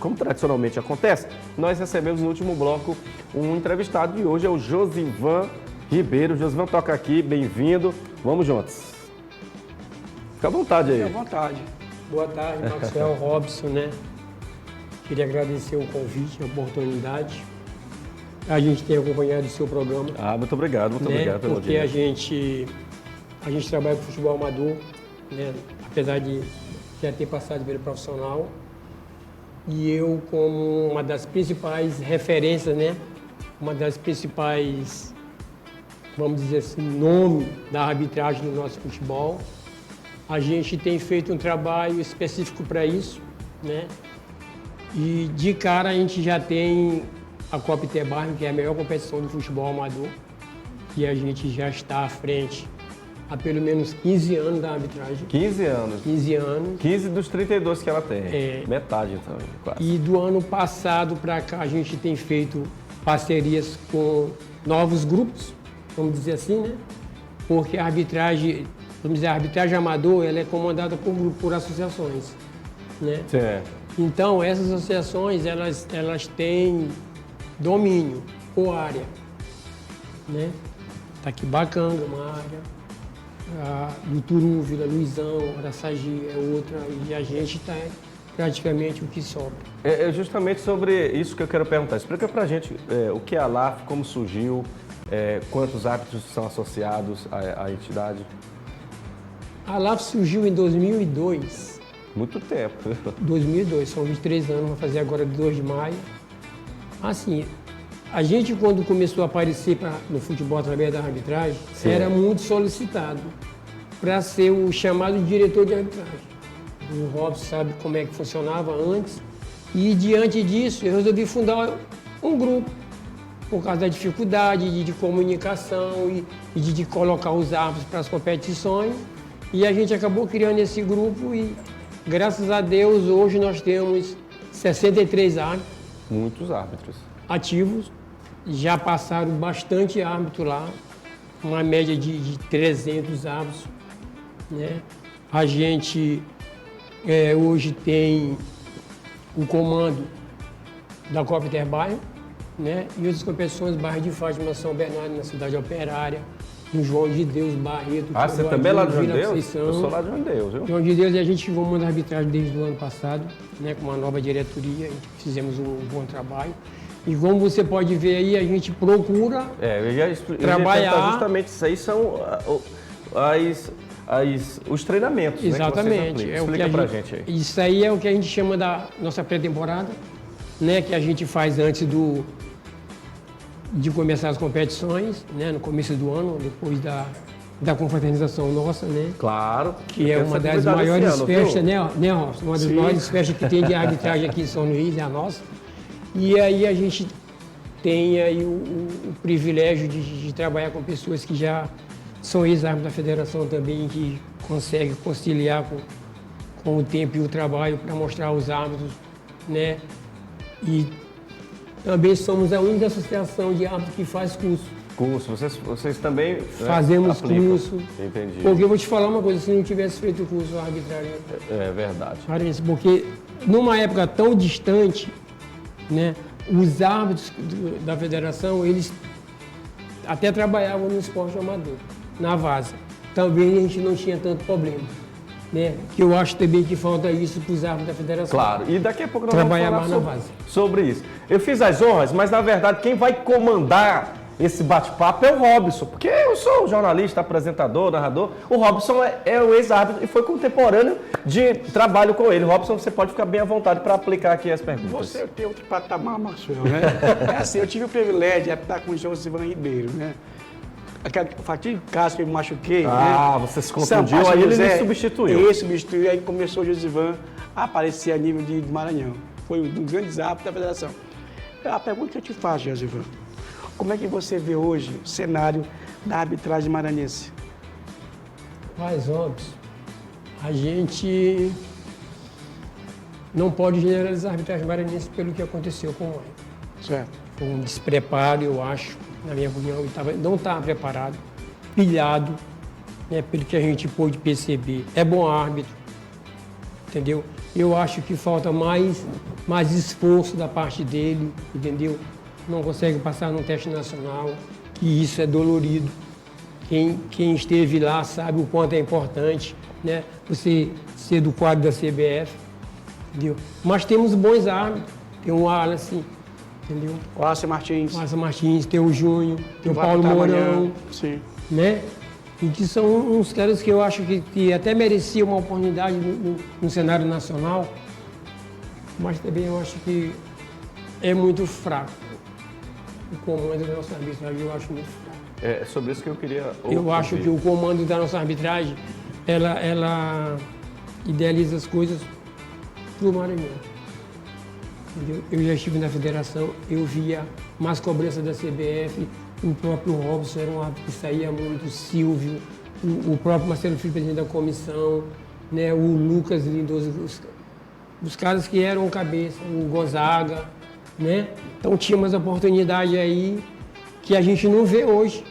como tradicionalmente acontece, nós recebemos no último bloco um entrevistado e hoje é o Josivan Ribeiro. Josivan, toca aqui, bem-vindo. Vamos juntos. Fica à vontade aí. Fica à vontade. Boa tarde, Maxwell, Robson, né? Queria agradecer o convite, a oportunidade. A gente tem acompanhado o seu programa. Muito obrigado, muito obrigado pelo Porque a gente trabalha com futebol amador, né? Apesar de já ter passado pelo profissional. E eu, como uma das principais referências, né? Uma das principais, vamos dizer assim, nome da arbitragem no nosso futebol, a gente tem feito um trabalho específico para isso, né? E de cara a gente já tem a Copa Itebarne, que é a melhor competição do futebol amador, e a gente já está à frente há pelo menos 15 anos da arbitragem. 15 anos? 15 anos. 15 dos 32 que ela tem. Metade, então, quase. E do ano passado para cá a gente tem feito parcerias com novos grupos, vamos dizer assim, né? Porque a arbitragem, vamos dizer, a arbitragem amador, ela é comandada por associações, né? Certo. Então, essas associações, elas têm domínio por área, né? Taquibacanga, uma área, do Turu, Vila Luizão, Araçagi é outra, e a gente está praticamente o que sobra. É justamente sobre isso que eu quero perguntar. Explica pra gente o que é a LAF, como surgiu, quantos árbitros são associados à entidade. A LAF surgiu em 2002. Muito tempo. 2002, são 23 anos, vai fazer agora de 2 de maio. Assim, a gente quando começou a aparecer no futebol através da arbitragem, sim, era muito solicitado para ser o chamado diretor de arbitragem. O Robson sabe como é que funcionava antes. E diante disso, eu resolvi fundar um grupo, por causa da dificuldade de comunicação e de colocar os árbitros para as competições. E a gente acabou criando esse grupo e, graças a Deus, hoje nós temos 63 árbitros. Muitos árbitros. Ativos. Já passaram bastante árbitro lá, uma média de 300 árbitros, né? A gente hoje tem o comando da Copa Itebarne, né? E outras competições, Barra de Fátima, São Bernardo, na Cidade Operária, no João de Deus, Barreto. Você também é lá de João de Deus? Eu sou lá de João de Deus, viu? João de Deus, e a gente comanda a arbitragem desde o ano passado, né? Com uma nova diretoria, fizemos um bom trabalho. E como você pode ver aí, a gente procura trabalhar. Justamente isso aí são os treinamentos. Exatamente. Né, Explica pra gente aí. Isso aí é o que a gente chama da nossa pré-temporada, né? Que a gente faz antes de começar as competições, né? No começo do ano, depois da confraternização nossa, né? Claro. Que é uma das maiores festas, né, Robson? Uma das maiores festas que tem de arbitragem aqui em São Luís, é a nossa. E aí a gente tem aí o privilégio de trabalhar com pessoas que já são ex-árbitros da federação também, que conseguem conciliar com o tempo e o trabalho para mostrar aos árbitros, né? E também somos a única associação de árbitros que faz curso. Vocês também fazemos curso. Entendi. Porque eu vou te falar uma coisa, se não tivesse feito o curso de arbitragem... É verdade. Porque numa época tão distante, né, os árbitros da federação, eles até trabalhavam no esporte amador, na várzea. Também a gente não tinha tanto problema, né? Que eu acho também que falta isso para os árbitros da federação. Claro, e daqui a pouco nós trabalhar vamos mais falar sobre isso. Eu fiz as honras, mas na verdade quem vai comandar esse bate-papo é o Robson, porque eu sou jornalista, apresentador, narrador. O Robson é o ex-árbitro e foi contemporâneo de trabalho com ele. Robson, você pode ficar bem à vontade para aplicar aqui as perguntas. Você tem outro patamar, Maxwell, né? Assim, eu tive o privilégio de estar com o Josivan Ribeiro, né? Aquele fatídico caso que eu me machuquei. Você se confundiu, aí ele me substituiu. Ele substituiu, aí começou o Josivan a aparecer a nível de Maranhão. Foi um dos grandes árbitros da federação. A pergunta que eu te faço, Josivan, como é que você vê hoje o cenário da arbitragem maranhense? Mas, óbvio, a gente não pode generalizar a arbitragem maranhense pelo que aconteceu com o Maio. Certo. Foi um despreparo, eu acho, na minha opinião, ele não estava preparado, pilhado, né, pelo que a gente pôde perceber. É bom árbitro, entendeu? Eu acho que falta mais mais esforço da parte dele, entendeu? Não consegue passar num teste nacional, que isso é dolorido. Quem esteve lá sabe o quanto é importante, né? Você ser do quadro da CBF, entendeu? Mas temos bons árbitros, tem o Wallace, entendeu? O Wallace Martins. O Wallace Martins, tem o Júnior, tem o Vai Paulo apitar amanhã. Mourão, Sim. né? E que são uns caras que eu acho que até mereciam uma oportunidade no cenário nacional, mas também eu acho que é muito fraco. O comando da nossa arbitragem eu acho muito fraco. É sobre isso que eu queria Eu acho que o comando da nossa arbitragem, ela idealiza as coisas para o Maranhão. Entendeu? Eu já estive na federação, eu via mais cobrança da CBF, o próprio Robson era um árbitro que saía muito, o Silvio, o próprio Marcelo Filho, presidente da comissão, né, o Lucas Lindoso, os caras que eram cabeça, o Gonzaga, né? Então tinha umas oportunidades aí que a gente não vê hoje,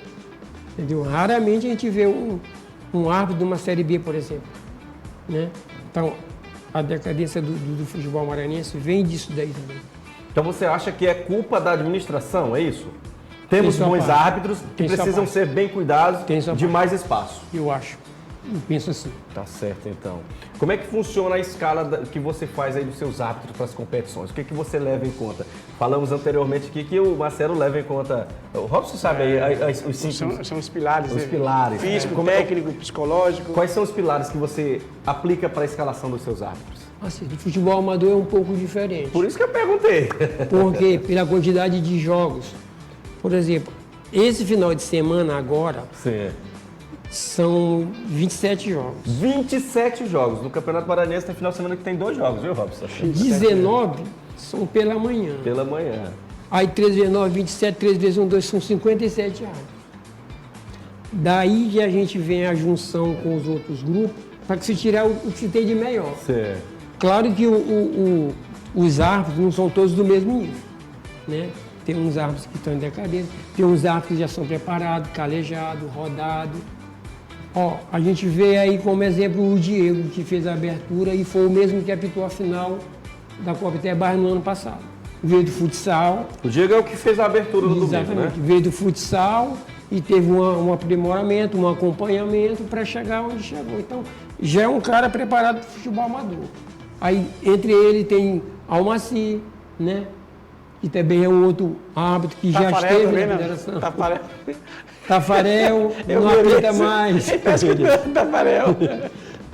entendeu? Raramente a gente vê um árbitro de uma Série B, por exemplo, né? Então, a decadência do futebol maranhense vem disso daí também. Então você acha que é culpa da administração, é isso? Temos Tem sua bons parte. árbitros que Tem sua precisam parte. ser bem cuidados Tem sua de parte. mais espaço. Eu acho. Eu penso assim. Tá certo, então. Como é que funciona a escala que você faz aí dos seus árbitros para as competições? O que você leva em conta? Falamos anteriormente aqui que o Marcelo leva em conta... O Robson sabe aí os cinco... São os pilares. Os né? pilares. Físico, Como é- técnico, psicológico. Quais são os pilares que você aplica para a escalação dos seus árbitros? Assim, o futebol amador é um pouco diferente. Por isso que eu perguntei. Porque pela quantidade de jogos. Por exemplo, esse final de semana agora Sim. são 27 jogos. 27 jogos. No Campeonato Maranhense tem final de semana que tem 2 jogos, viu, Robson? 19 são pela manhã. Pela manhã. Aí 3 vezes 9, 27, 3 vezes 1, 2, são 57 árbitros. Daí que a gente vem a junção com os outros grupos para que se tirar o que se tem de melhor. Sim. Claro que os árbitros não são todos do mesmo nível, né? Tem uns árbitros que estão em decadência, tem uns árbitros que já são preparados, calejados, rodados. Ó, a gente vê aí como exemplo o Diego, que fez a abertura e foi o mesmo que apitou a final da Copa Itebar no ano passado. Veio do futsal. O Diego é o que fez a abertura do domingo, Exatamente. né? Veio do futsal e teve um aprimoramento, um acompanhamento para chegar onde chegou. Então, já é um cara preparado para o futebol amador. Aí, entre ele tem Almaci, né? Que também é um outro árbitro que já Tafarel esteve também, na né? federação. Tafarel. Tafarel, não apita mais. Tafarel.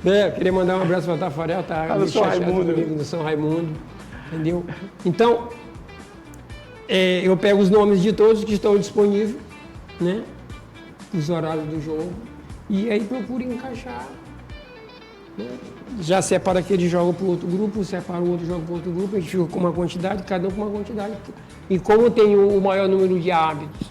Eu queria mandar um abraço para o Tafarel, tá no meio São chateado Raimundo. comigo no São Raimundo, entendeu? Então, eu pego os nomes de todos que estão disponíveis, né? Os horários do jogo, e aí procuro encaixar. Né? Já separa aquele jogo para o outro grupo, separa o outro jogo para o outro grupo, a gente fica com uma quantidade, cada um com uma quantidade. E como tem o maior número de árbitros,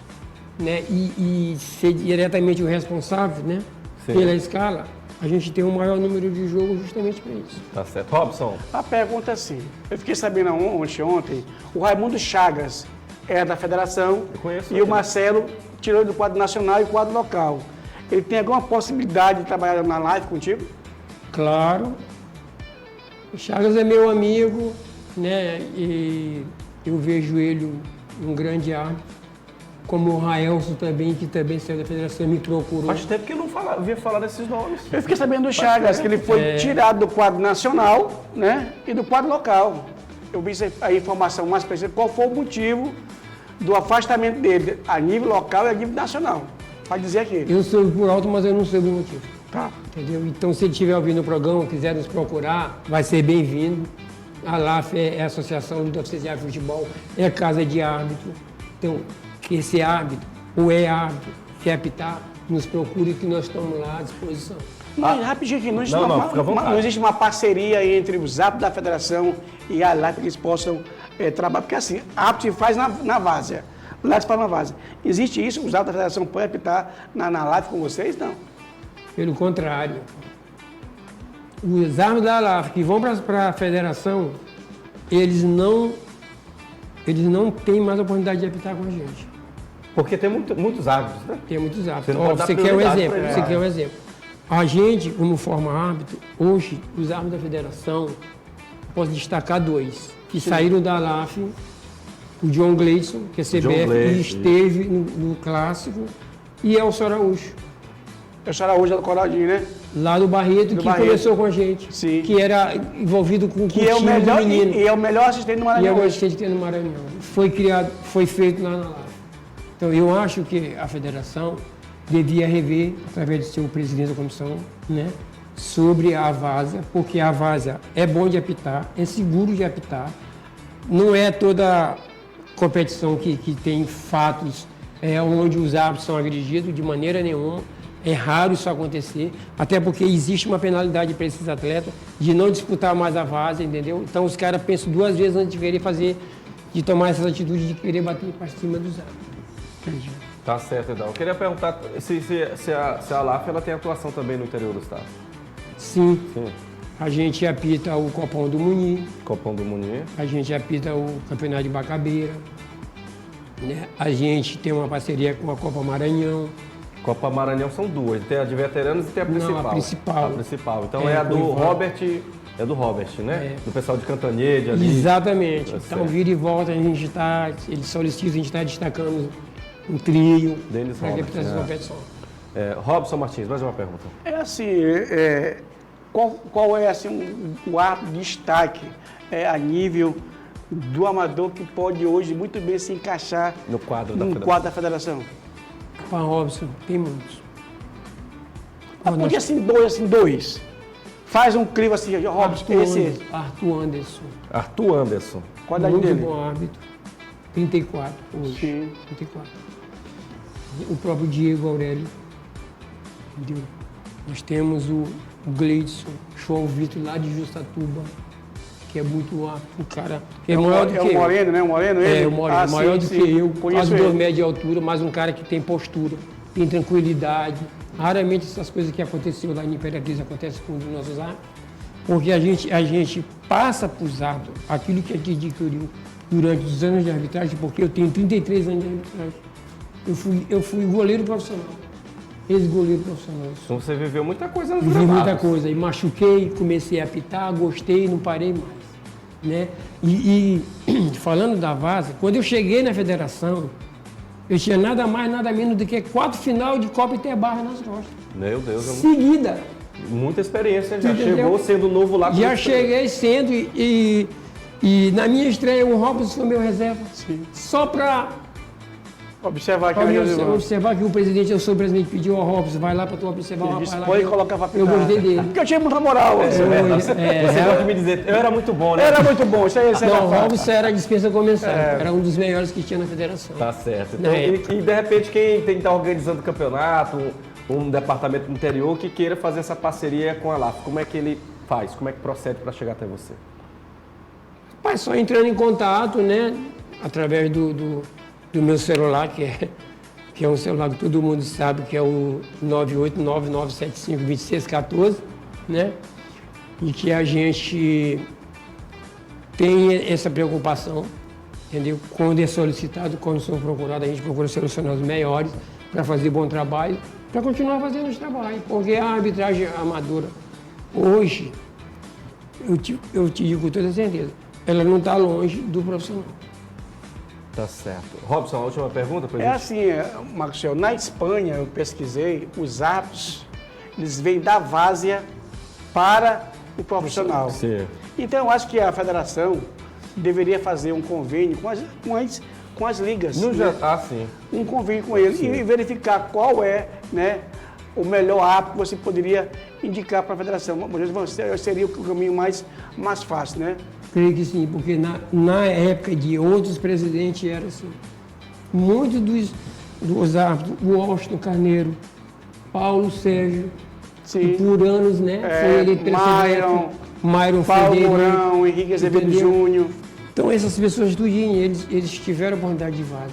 né? E ser diretamente o responsável, né? Sim. Pela escala, a gente tem um maior número de jogos justamente para isso. Tá certo. Robson, A pergunta é assim, eu fiquei sabendo ontem, o Raimundo Chagas é da federação Eu conheço e ele. o Marcelo tirou do quadro nacional e quadro local. Ele tem alguma possibilidade de trabalhar na live contigo? Claro. O Chagas é meu amigo, né? E eu vejo ele um grande árbitro. Como o Raelson também, que também saiu da federação, me procurou. faz tempo que eu não ouvia falar desses nomes. Eu fiquei sabendo do Chagas, que ele foi tirado do quadro nacional, né? E do quadro local. Eu vi a informação mais precisa, qual foi o motivo do afastamento dele a nível local e a nível nacional. Pode dizer aqui. Eu soube por alto, mas eu não sei o motivo. Tá. Entendeu? Então, se ele estiver ouvindo o programa, quiser nos procurar, vai ser bem-vindo. A LAF é a Associação de Oficiais de Futebol, é casa de árbitro. Então, que esse árbitro, ou é árbitro, quer apitar, nos procure que nós estamos lá à disposição. Não, rapidinho aqui, não existe, Não, fica à vontade. não existe uma parceria entre os árbitros da federação e a LAF que eles possam trabalhar, porque assim, árbitro se faz na várzea, LAF se faz na várzea. Existe isso? Os árbitros da federação podem apitar na LAF com vocês? Não. Pelo contrário, os árbitros da LAF que vão para a federação, eles não têm mais oportunidade de apitar com a gente. Porque tem muitos árbitros, né? Tem muitos Você árbitros. não Ó, pode dar você quer um prioridade exemplo? pra ele. Você quer um exemplo? A gente, como forma árbitro, hoje, os árbitros da federação, posso destacar 2. que saíram da LAF, o John Gleison, que é CBF, Gleison, e esteve no Clássico, e Elcio Araújo, Elcio Araújo da Coradinho, né? lá do Barreto, que Barreto. começou com a gente, Sim. que era envolvido com o Que é o time do melhor, menino. e é o melhor assistente do E é Maranhão. o hoje. assistente que tem no Maranhão. Foi feito lá na LAF. Então, eu acho que a federação devia rever, através do seu presidente da comissão, né, sobre a várzea, porque a várzea é bom de apitar, é seguro de apitar, não é toda competição que tem fatos onde os árbitros são agredidos, de maneira nenhuma. É raro isso acontecer, até porque existe uma penalidade para esses atletas de não disputar mais a várzea, entendeu? Então os caras pensam duas vezes antes de querer de tomar essas atitudes de querer bater para cima dos árbitros. Entendi. Tá certo, então. Eu queria perguntar se a LAF ela tem atuação também no interior do estado. Sim, Sim. a gente apita o Copão do Muni, Copão do Munir. a gente apita o Campeonato de Bacabeira, né? A gente tem uma parceria com a Copa Maranhão. Copa Maranhão são duas. Tem a de veteranos e tem a principal. Não, a principal. A principal. Então É, é a do com o Ivan. Robert. É do Robert, né? É. Do pessoal de Cantanhede ali. Exatamente. Tá Então, certo. vira e volta, eles solicitam, a gente está destacando um trio Denis para Robert, representar essa né? competição. Robson Martins, mais uma pergunta. É assim, qual é assim, o ato de destaque a nível do amador que pode hoje muito bem se encaixar No quadro da num federação. quadro da federação? Para Robson, tem muitos. Porque assim, dois. Faz um crivo assim, Robson, esse. Arthur Anderson. Arthur Anderson. Qual a idade Muito dele? bom árbitro. 34 hoje. Sim. 34. O próprio Diego Aurélio. Entendeu? Nós temos o Gleidson, João Vitor, lá de Justatuba, que é muito árbitro. O cara é maior do que o eu. Moreno, né? O Moreno, ele? É, o Moreno, maior do sim, que eu, Conheço quase 2 ele. metros de altura, mas um cara que tem postura, tem tranquilidade. Raramente essas coisas que aconteceu lá em Imperatriz acontecem com um dos nossos árbitros, porque a gente passa para os árbitros aquilo que a gente adquiriu durante os anos de arbitragem, porque eu tenho 33 anos de arbitragem. Eu fui goleiro profissional, ex-goleiro profissional. Então você viveu muita coisa nos Vivi gravados. muita coisa, e machuquei, comecei a apitar, gostei, não parei mais. Né? E falando da Vaza, quando eu cheguei na federação, eu tinha nada mais, nada menos do que 4 final de Copa Interbarra nas costas. Meu Deus, Seguida. muita experiência. Já Entendeu? chegou sendo novo lá. Já como cheguei sendo e na minha estreia o Robson foi meu reserva. Sim. Só para Observar aqui, né, Josivan? observar que o presidente, eu sou o presidente, pediu ao Robson, vai lá para tu observar o Ele rapaz disse, lá. pode que eu- colocar pra Eu apitar. gostei dele. Porque eu tinha muita moral. Você pode me dizer, eu era muito bom, né? Era muito bom, isso aí. Não, o Robson era a dispensa começar. Era um dos melhores que tinha na federação. Tá certo. Então, Na e época. de repente quem tem que estar organizando o campeonato, um departamento do interior que queira fazer essa parceria com a LAF, como é que ele faz? Como é que procede para chegar até você? Pai, só entrando em contato, né? Através do meu celular, que é um celular que todo mundo sabe, que é o 989-975-2614, né? E que a gente tem essa preocupação, entendeu? Quando é solicitado, quando são procurados, a gente procura selecionar os melhores para fazer bom trabalho, para continuar fazendo esse trabalho. Porque a arbitragem amadora, hoje, eu te digo com toda certeza, ela não está longe do profissional. Tá certo. Robson, a última pergunta pra É gente? assim, Marcos, na Espanha, eu pesquisei, os árbitros, eles vêm da várzea para o profissional. Sim. Então, eu acho que a federação deveria fazer um convênio com as ligas. No né? sim. Um convênio com eles e verificar qual é, né, o melhor árbitro que você poderia indicar para a federação. Seria o caminho mais fácil, né? Creio que sim, porque na época de outros presidentes era assim. Muitos dos árbitros, o Austin Carneiro, Paulo Sérgio, Sim. que por anos, né, foi eleito pela CBF, Myron Paulo Federico, Mourão, Henrique Azevedo entendeu? Júnior. Então essas pessoas tudinho, eles tiveram a oportunidade de vaza.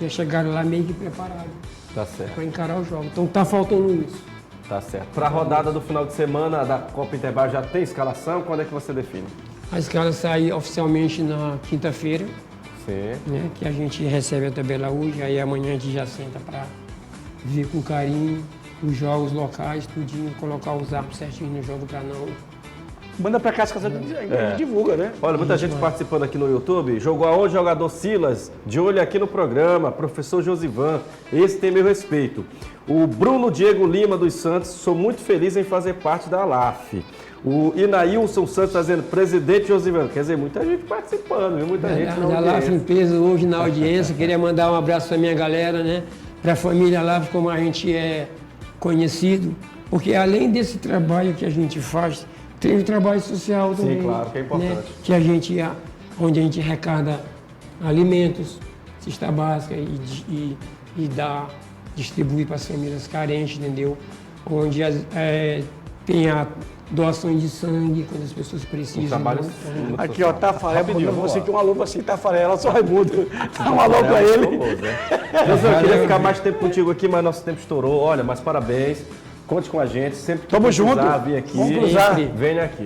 Já chegaram lá meio que preparados Tá certo. para encarar o jogo. Então tá faltando isso. Tá certo. Para a rodada do final de semana da Copa Interbar já tem escalação? Quando é que você define? A escala sai oficialmente na quinta-feira, Sim. né, que a gente recebe a tabela hoje, aí amanhã a gente já senta para ver com carinho os jogos locais, tudinho, colocar os árbitros certinho no jogo para não Manda pra cá as casas, a gente divulga, né? Olha, muita gente participando aqui no YouTube. Jogou aonde, jogador Silas? De olho aqui no programa. Professor Josivan, esse tem meu respeito. O Bruno Diego Lima dos Santos, sou muito feliz em fazer parte da ALAF. O Inailson Santos está dizendo, presidente Josivan. Quer dizer, muita gente participando, viu? Muita gente na Da LAF audiência. em peso hoje na audiência. Queria mandar um abraço para minha galera, né? Para a família LAF, como a gente é conhecido. Porque além desse trabalho que a gente faz, tem o trabalho social também. Sim, claro, que é importante. Né? Que a gente, onde a gente arrecada alimentos, cesta básica e dá, distribui para as famílias carentes, entendeu? Onde tem a doações de sangue, quando as pessoas precisam. Um trabalho Aqui, ó, Tafaré, Rapidinho, mandando você vamos que um alô pra você, Tafaré, ela só Raimundo. Dá um alô pra ele. José, eu queria ficar mais tempo contigo aqui, mas nosso tempo estourou. Olha, mas parabéns. Conte com a gente. Sempre que Tamo precisar junto. vir aqui, Vamos cruzar. venha aqui.